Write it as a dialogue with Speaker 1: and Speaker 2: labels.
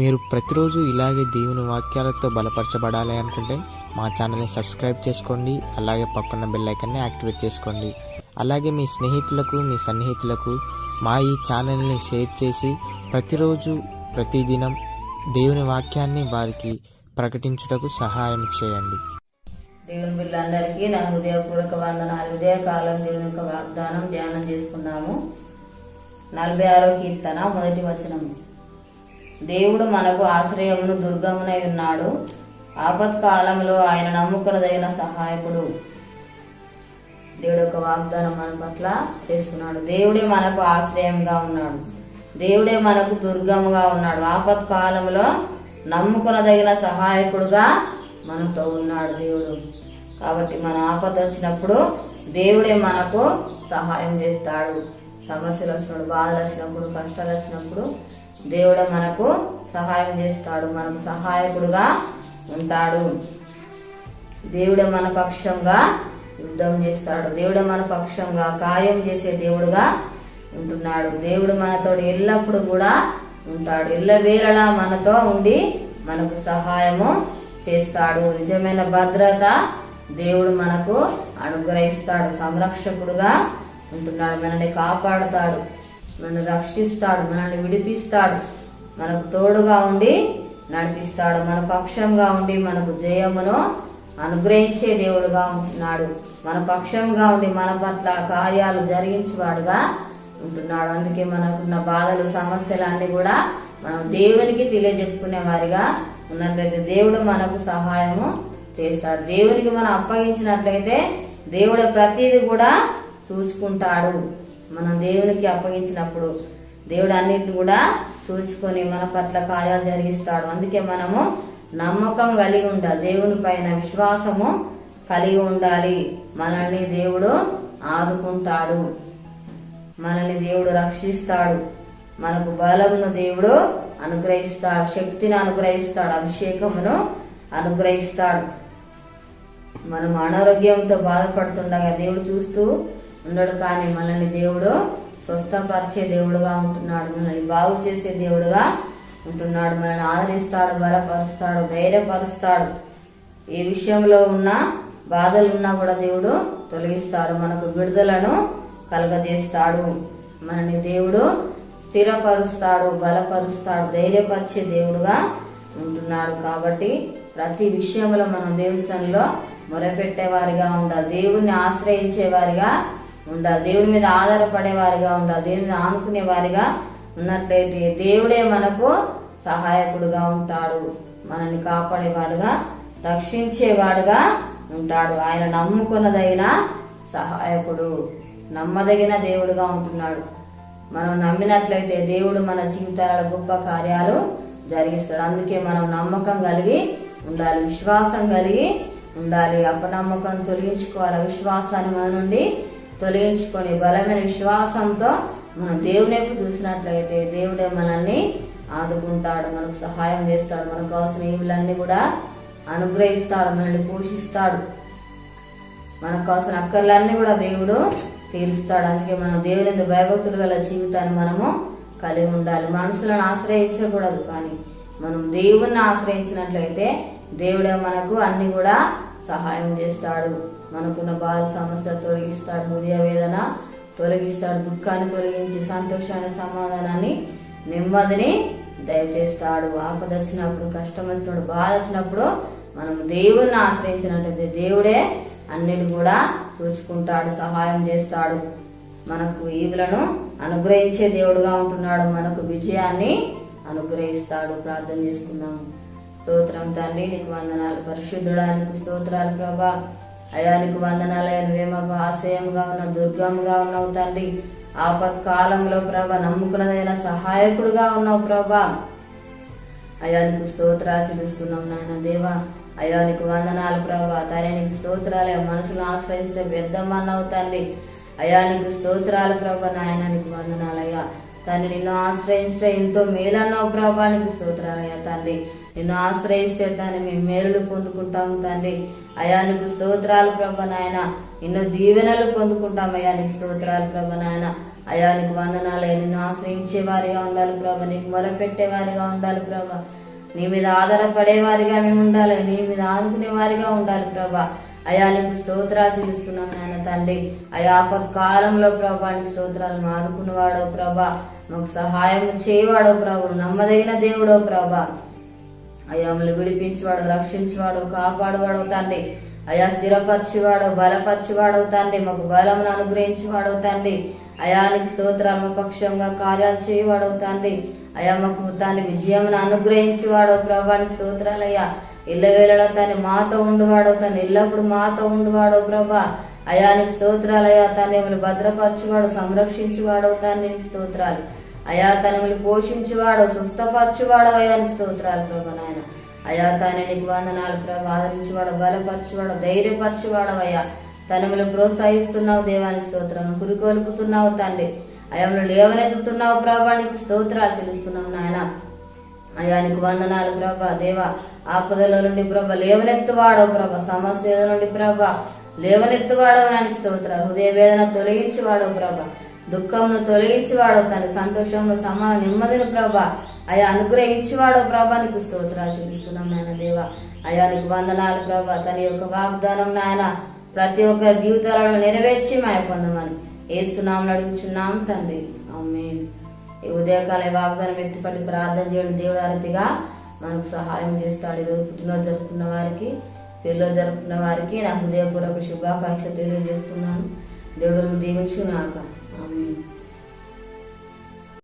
Speaker 1: మీరు ప్రతిరోజు ఇలాగే దేవుని వాక్యాలతో బలపరచబడాలి అనుకుంటే మా ఛానల్ని సబ్స్క్రైబ్ చేసుకోండి. అలాగే పక్కన బెల్ ఐకాన్ని యాక్టివేట్ చేసుకోండి. అలాగే మీ స్నేహితులకు, మీ సన్నిహితులకు మా ఈ ఛానల్ని షేర్ చేసి ప్రతిరోజు ప్రతిదినం దేవుని వాక్యాన్ని వారికి ప్రకటించుటకు సహాయం చేయండి.
Speaker 2: దేవుని బిడ్డలందరికీ నా హృదయపూర్వక వందనాలు. ఉదయకాలం దేవుని యొక్క వాగ్దానం ధ్యానం చేసుకున్నాము. 46వ కీర్తన 1వ వచనము. దేవుడు మనకు ఆశ్రయమును దుర్గమునై ఉన్నాడు, ఆపత్కాలంలో ఆయన నమ్ముకునదగిన సహాయకుడు. దేవుడు యొక్క వాగ్దానం మన పట్ల చేస్తున్నాడు. దేవుడే మనకు ఆశ్రయంగా ఉన్నాడు, దేవుడే మనకు దుర్గముగా ఉన్నాడు, ఆపత్కాలంలో నమ్ముకునదగిన సహాయకుడుగా మనతో ఉన్నాడు దేవుడు. కాబట్టి మన ఆపద వచ్చినప్పుడు దేవుడే మనకు సహాయం చేస్తాడు. సమస్యలు వచ్చినప్పుడు, బాధలు వచ్చినప్పుడు, కష్టాలు వచ్చినప్పుడు దేవుడే మనకు సహాయం చేస్తాడు, మనకు సహాయకుడుగా ఉంటాడు. దేవుడే మన పక్షంగా యుద్ధం చేస్తాడు, దేవుడే మన పక్షంగా కార్యం చేసే దేవుడుగా ఉంటున్నాడు. దేవుడు మనతో ఎల్లప్పుడూ కూడా ఉంటాడు, ఎల్లవేళలా మనతో ఉండి మనకు సహాయము చేస్తాడు. నిజమైన భద్రత దేవుడు మనకు అనుగ్రహిస్తాడు, సంరక్షకుడుగా ఉంటున్నాడు, మనల్ని కాపాడుతాడు, మనల్ని రక్షిస్తాడు, మనల్ని విడిపిస్తాడు, మనకు తోడుగా ఉండి నడిపిస్తాడు, మన పక్షంగా ఉండి మనకు జయమును అనుగ్రహించే దేవుడుగా ఉంటున్నాడు, మన పక్షంగా ఉండి మన పట్ల కార్యాలు జరిగించేవాడుగా ఉంటున్నాడు. అందుకే మనకున్న బాధలు, సమస్యలు అన్ని కూడా మనం దేవునికి తెలియజెప్పుకునే వారిగా ఉన్నట్లయితే దేవుడు మనకు సహాయము చేస్తాడు. దేవునికి మనం అప్పగించినట్లయితే దేవుడు ప్రతిదీ కూడా చూసుకుంటాడు. మనం దేవునికి అప్పగించినప్పుడు దేవుడు అన్నిటిని కూడా చూసుకొని మన పట్ల కార్యాలు జరిగిస్తాడు. అందుకే మనము నమ్మకం కలిగి ఉండాలి, దేవుని పైన విశ్వాసము కలిగి ఉండాలి. మనల్ని దేవుడు ఆదుకుంటాడు, మనల్ని దేవుడు రక్షిస్తాడు, మనకు బలమును దేవుడు అనుగ్రహిస్తాడు, శక్తిని అనుగ్రహిస్తాడు, అభిషేకమును అనుగ్రహిస్తాడు. మనం అనారోగ్యంతో బాధపడుతుండగా దేవుడు చూస్తూ ఉండడు, కానీ మనల్ని దేవుడు స్వస్థపరిచే దేవుడుగా ఉంటున్నాడు, మనల్ని బాగు చేసే దేవుడుగా ఉంటున్నాడు, మనల్ని ఆదరిస్తాడు, బలపరుస్తాడు, ధైర్యపరుస్తాడు. ఏ విషయంలో ఉన్నా బాధలున్నా కూడా దేవుడు తొలగిస్తాడు, మనకు విడుదలను కలుగజేస్తాడు, మనల్ని దేవుడు స్థిరపరుస్తాడు, బలపరుస్తాడు, ధైర్యపరిచే దేవుడుగా ఉంటున్నాడు. కాబట్టి ప్రతి విషయంలో మనం దేవుని సన్నిధిలో మొరపెట్టేవారిగా ఉండాలి, దేవుణ్ణి ఆశ్రయించే వారిగా ఉండాలి, దేవుని మీద ఆధారపడే వారిగా ఉండాలి, దేవుని మీద ఆనుకునే వారిగా ఉన్నట్లయితే దేవుడే మనకు సహాయకుడుగా ఉంటాడు, మనల్ని కాపాడేవాడుగా, రక్షించేవాడుగా ఉంటాడు. ఆయన నమ్ముకున్నదైన సహాయకుడు, నమ్మదగిన దేవుడుగా ఉంటున్నాడు. మనం నమ్మినట్లయితే దేవుడు మన జీవితాల గొప్ప కార్యాలు జరిగిస్తాడు. అందుకే మనం నమ్మకం కలిగి ఉండాలి, విశ్వాసం కలిగి ఉండాలి. అపనమ్మకం తొలగించుకోవాలి, విశ్వాసాన్ని మన నుండి తొలగించుకొని బలమైన విశ్వాసంతో మనం దేవుని వైపు చూసినట్లయితే దేవుడే మనల్ని ఆదుకుంటాడు, మనకు సహాయం చేస్తాడు, మనకు కావాల్సిన ఈవులన్నీ కూడా అనుగ్రహిస్తాడు, మనల్ని పోషిస్తాడు, మనకు కావాల్సిన అక్కర్లన్నీ కూడా దేవుడు తీరుస్తాడు. అందుకే మనం దేవుని యందు భయభక్తులు గల జీవితాన్ని మనము కలిగి ఉండాలి. మనుషులను ఆశ్రయించకూడదు, కానీ మనం దేవుణ్ణి ఆశ్రయించినట్లయితే దేవుడే మనకు అన్ని కూడా సహాయం చేస్తాడు, మనకున్న బాధ సమస్య తొలగిస్తాడు, హృదయ వేదన తొలగిస్తాడు, దుఃఖాన్ని తొలగించి సంతోషాన్ని, సమాధానాన్ని, నెమ్మదిని దయచేస్తాడు. ఆపద వచ్చినప్పుడు, కష్టం వచ్చినప్పుడు, బాధ వచ్చినప్పుడు మనం దేవుణ్ణి ఆశ్రయించినట్లయితే దేవుడే అన్నిటి కూడా చూసుకుంటాడు, సహాయం చేస్తాడు, మనకు ఈవులను అనుగ్రహించే దేవుడుగా ఉంటున్నాడు, మనకు విజయాన్ని అనుగ్రహిస్తాడు. ప్రార్థన చేసుకుందాం. స్తోత్రం తండ్రి, నీకు వందనాలు. పరిశుద్ధుడా, నీకు స్తోత్రాలు ప్రభా. అయ్యా నీకు వందనాలయ్యా, నువ్వే మాకు ఆశ్రయంగా ఉన్నావు, దుర్గంగా ఉన్నావు తండ్రి. ఆపత్కాలంలో ప్రభా నమ్ముకున్నదైన సహాయకుడుగా ఉన్నావు ప్రభా. అయ్యా నీకు స్తోత్రాలు చెల్లిస్తున్నాం నాయన దేవా. అయ్యా నీకు వందనాలు ప్రభా. తండ్రి నీకు స్తోత్రాలే. మనసును ఆశ్రయించే వ్యర్థమన్నావు తండ్రి. అయ్యా నీకు స్తోత్రాలు ప్రభా. నాయన నీకు వందనాలయ్యా. తండ్రి నిన్ను ఆశ్రయించే ఎంతో మేలన్నావు ప్రభా. నీకు స్తోత్రాలయ్యా తండ్రి. నిన్ను ఆశ్రయిస్తే తండ్రి మేము మేలులు పొందుకుంటాము తండ్రి. అయా నీకు స్తోత్రాలు ప్రభా నాయన, ఎన్నో దీవెనలు పొందుకుంటాం. అయా నీకు స్తోత్రాలు ప్రభా నాయన. అయా నీకు వందనాలు. నిన్ను ఆశ్రయించే వారిగా ఉండాలి ప్రభా, నీకు మొరపెట్టే వారిగా ఉండాలి ప్రభా, నీ మీద ఆధారపడే వారిగా మేము ఉండాలి, నీ మీద ఆదుకునే వారిగా ఉండాలి ప్రభా. అయా నీకు స్తోత్రాలు చెల్లిస్తున్నాం నాయన తండ్రి. అయా కాలంలో ప్రభా నీకు స్తోత్రాలు ఆదుకునేవాడో ప్రభా, మాకు సహాయం చేయవాడో ప్రభు, నమ్మదగిన దేవుడో ప్రభా. అయా మమ్మల్ని విడిపించేవాడు, రక్షించేవాడు, కాపాడువాడు తండ్రి. అయా స్థిరపరచువాడు, బలపరచువాడు తండ్రి, మాకు బలమును అనుగ్రహించేవాడు తండ్రి. అయా నీకు స్తోత్రాలు, మా పక్షంగా కార్యాలు చేయవాడు తండ్రి. అయా మాకు తండ్రి విజయమును అనుగ్రహించేవాడు ప్రభా నీకు స్తోత్రాలయ్యా. ఇళ్ళ వేళలో తండ్రి మాతో ఉండువాడో తండ్రి, ఎల్లప్పుడు మాతో ఉండువాడో ప్రభా. అయా నీకు స్తోత్రాలయ్యా తండ్రి, మమ్మల్ని భద్రపరచువాడు, సంరక్షించువాడో తండ్రి నీకు స్తోత్రాలు. అయా తనములు పోషించువాడు, స్వస్థపరచువాడు. అయా నీకు స్తోత్రాలు ప్రభా నాయన. అయా తానే నీకు వందనాలు ప్రభా, ఆదరించువాడు, బలపరచువాడు, ధైర్యపరచువాడు. అయ్యా తనములు ప్రోత్సహిస్తున్నావు దేవానికి స్తోత్రం, పురికొల్పుతున్నావు తండ్రి. అయాములు లేవనెత్తుతున్నావు ప్రభా నీకు స్తోత్రాలు చెల్లిస్తున్నావు నాయన. అయా నీకు వందనాలు ప్రభా దేవా. ఆపదల నుండి ప్రభా లేవనెత్తువాడో ప్రభా, సమస్యల నుండి ప్రభా లేవనెత్తువాడో ఆయనకి స్తోత్రాలు. హృదయ వేదన తొలగించువాడో ప్రభా, దుఃఖమును తొలగించువాడో తండ్రి, సంతోషమును సమాన నెమ్మదిని ప్రభా అయా అనుగ్రహించువాడో ప్రభా నీకు స్తోత్రాలు చెల్లిస్తున్నాం నాయన దేవా. అయా నీకు వందనాలు ప్రభా. తన యొక్క వాగ్దానం నాయన ప్రతి ఒక్క జీవితాలను నెరవేర్చి మాయ పొందమని ఏస్తున్నాం అడుగుచున్నాం తండ్రి, ఆమేన్. ఈ ఉదయకాల వాగ్దానం ఎత్తిపట్టి ప్రార్థన చేయడం దేవుడు అరతిగా మనకు సహాయం చేస్తాడు. ఈరోజు పుట్టినరోజు జరుపుకున్న వారికి, పెళ్ళిలో జరుపుకున్న వారికి నా హృదయపూర్వక శుభాకాంక్షలు తెలియజేస్తున్నాను. దేవుడు దీవించుగాక, ఆమేన్.